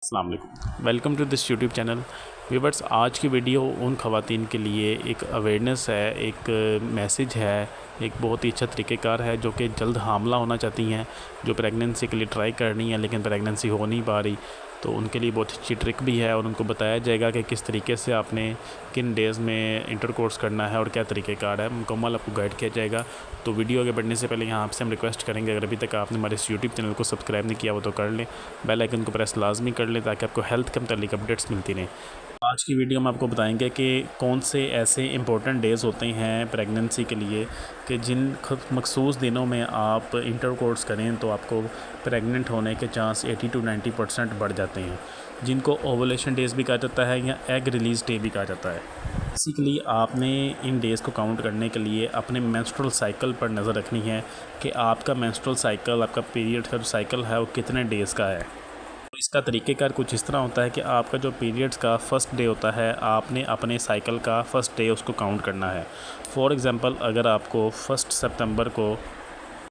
अस्सलाम वालेकुम, welcome to this YouTube channel. Viewers, आज की वीडियो उन ख़वातीन के लिए एक अवेयरनेस है, एक मैसेज है, एक बहुत ही अच्छा तरीक़ेकार है जो कि जल्द हामला होना चाहती हैं, जो प्रेगनेंसी के लिए ट्राई करनी है लेकिन प्रेगनेंसी हो नहीं पा रही। तो उनके लिए बहुत अच्छी ट्रिक भी है और उनको बताया जाएगा कि किस तरीके से आपने किन डेज़ में इंटरकोर्स करना है और क्या तरीक़ेकार है, मुकम्मल आपको गाइड किया जाएगा। तो वीडियो आगे बढ़ने से पहले यहाँ आपसे हम रिक्वेस्ट करेंगे, अगर अभी तक आपने हमारे इस यूट्यूब चैनल को सब्सक्राइब नहीं किया वो तो कर लें, बेल आइकन को प्रेस लाजमी कर लें ताकि आपको हेल्थ के मुतालिक अपडेट्स मिलती रहें। आज की वीडियो में आपको बताएंगे कि कौन से ऐसे इंपॉर्टेंट डेज़ होते हैं प्रेगनेंसी के लिए कि जिन मखसूस दिनों में आप इंटरकोर्स करें तो आपको प्रेग्नेंट होने के चांस 80 to 90% बढ़ जाते हैं, जिनको ओवुलेशन डेज़ भी कहा जाता है या एग रिलीज़ डे भी कहा जाता है। बेसिकली आपने इन डेज़ को काउंट करने के लिए अपने मेंस्ट्रुअल साइकिल पर नज़र रखनी है कि आपका मेंस्ट्रुअल साइकिल, आपका पीरियड का जो साइकिल है वो कितने डेज़ का है। तो इसका तरीक़ेकार कुछ इस तरह होता है कि आपका जो पीरियड्स का फ़र्स्ट डे होता है, आपने अपने साइकिल का फ़र्स्ट डे उसको काउंट करना है। फॉर एग्ज़ाम्पल, अगर आपको 1 सितंबर को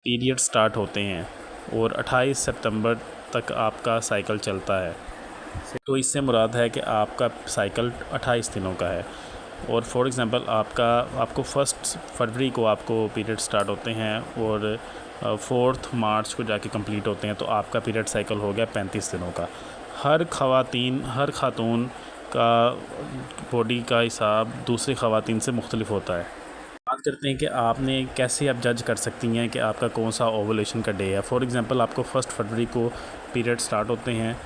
पीरियड स्टार्ट होते हैं और 28 सितंबर तक आपका साइकिल चलता है, तो इससे मुराद है कि आपका साइकिल 28 दिनों का है। और फॉर एग्ज़ाम्पल आपको 1 फरवरी को आपको पीरियड स्टार्ट होते हैं और 4 मार्च को जाके कंप्लीट होते हैं, तो आपका पीरियड साइकिल हो गया 35 दिनों का। हर खातून का बॉडी का हिसाब दूसरी ख़वातीन से मुख्तलिफ होता है। बात करते हैं कि आपने कैसे आप जज कर सकती हैं कि आपका कौन सा ओवुलेशन का डे है। फॉर एग्ज़ाम्पल, आपको 1 फरवरी को पीरियड स्टार्ट होते हैं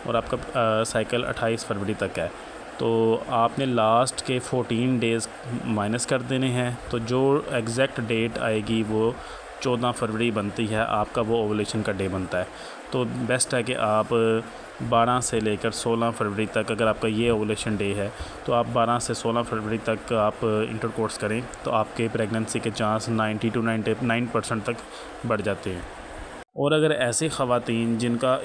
और आपका साइकिल 28 फरवरी तक है, तो आपने लास्ट के 14 डेज़ माइनस कर देने हैं, तो जो एग्जैक्ट डेट आएगी वो 14 फरवरी बनती है, आपका वो ओवुलेशन का डे बनता है। तो बेस्ट है कि आप 12 से लेकर 16 फरवरी तक, अगर आपका ये ओवुलेशन डे है तो आप 12 से 16 फरवरी तक आप इंटरकोर्स करें, तो आपके प्रेगनेंसी के चांस 90 to 99% तक बढ़ जाते हैं। और अगर ऐसी ख़वातीन जिनका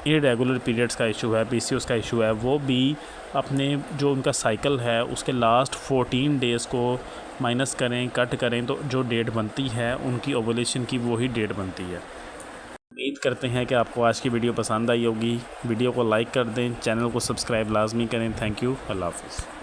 इरेगुलर पीरियड्स का इशू है, PCOS का इशू है, वो भी अपने जो उनका साइकिल है उसके लास्ट 14 डेज़ को माइनस करें, कट करें, तो जो डेट बनती है उनकी ओवुलेशन की वही डेट बनती है। उम्मीद करते हैं कि आपको आज की वीडियो पसंद आई होगी। वीडियो को लाइक कर दें, चैनल को सब्सक्राइब लाजमी करें। थैंक यू, अल्लाह हाफ़िज़।